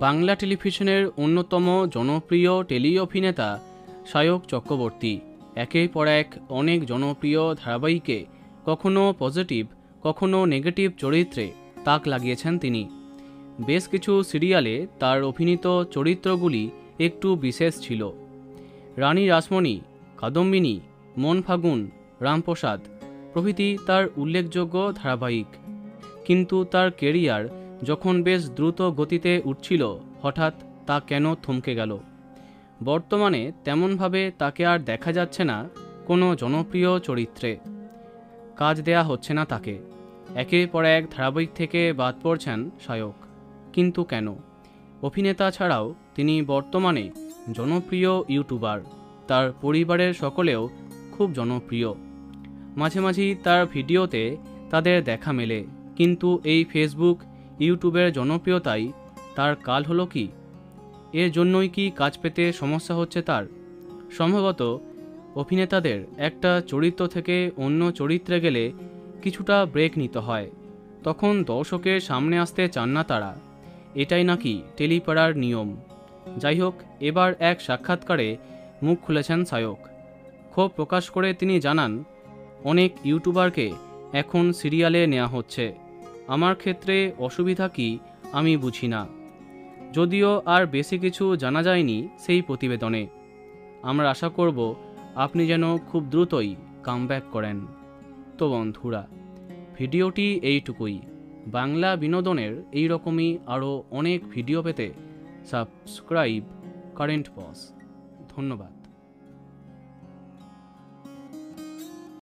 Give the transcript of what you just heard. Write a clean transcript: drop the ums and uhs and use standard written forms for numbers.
বাংলা টেলিভিশনের অন্যতম জনপ্রিয় টেলি অভিনেতা সায়ক চক্রবর্তী একের পর এক অনেক জনপ্রিয় ধারাবাহিকে কখনো পজিটিভ কখনো নেগেটিভ চরিত্রে তাক লাগিয়েছেন তিনি। বেশ কিছু সিরিয়ালে তার অভিনীত চরিত্রগুলি একটু বিশেষ ছিল। রানী রাসমণি, কাদম্বিনী, মন ফাগুন, রামপ্রসাদ প্রভৃতি তার উল্লেখযোগ্য ধারাবাহিক। কিন্তু তার কেরিয়ার যখন বেশ দ্রুত গতিতে উঠছিল, হঠাৎ তা কেন থমকে গেল? বর্তমানে তেমনভাবে তাকে আর দেখা যাচ্ছে না কোনো জনপ্রিয় চরিত্রে। কাজ দেয়া হচ্ছে না তাকে। একের পর এক ধারাবাহিক থেকে বাদ পড়ছেন সায়ক। কিন্তু কেন? অভিনেতা ছাড়াও তিনি বর্তমানে জনপ্রিয় ইউটিউবার। তার পরিবারের সকলেও খুব জনপ্রিয়। মাঝে মাঝেই তার ভিডিওতে তাদের দেখা মেলে। কিন্তু এই ফেসবুক ইউটিউবের জনপ্রিয়তাই তার কাল হলো কি? এর জন্যই কি কাজ পেতে সমস্যা হচ্ছে তার? সম্ভবত অভিনেতাদের একটা চরিত্র থেকে অন্য চরিত্রে গেলে কিছুটা ব্রেক নিতে হয়, তখন দর্শকের সামনে আসতে চান না তারা। এটাই নাকি টেলিপাড়ার নিয়ম। যাই হোক, এবার এক সাক্ষাৎকারে মুখ খুলেছেন সায়ক। ক্ষোভ প্রকাশ করে তিনি জানান, অনেক ইউটিউবারকে এখন সিরিয়ালে নেওয়া হচ্ছে। আমার ক্ষেত্রে অসুবিধা কি আমি বুঝি না। যদিও আর বেশি কিছু জানা যায়নি সেই প্রতিবেদনে। আমরা আশা করব আপনি যেন খুব দ্রুতই কামব্যাক করেন। তো বন্ধুরা, ভিডিওটি এইটুকুই। বাংলা বিনোদনের এই রকমই আরও অনেক ভিডিও পেতে সাবস্ক্রাইব কারেন্ট পজ। ধন্যবাদ।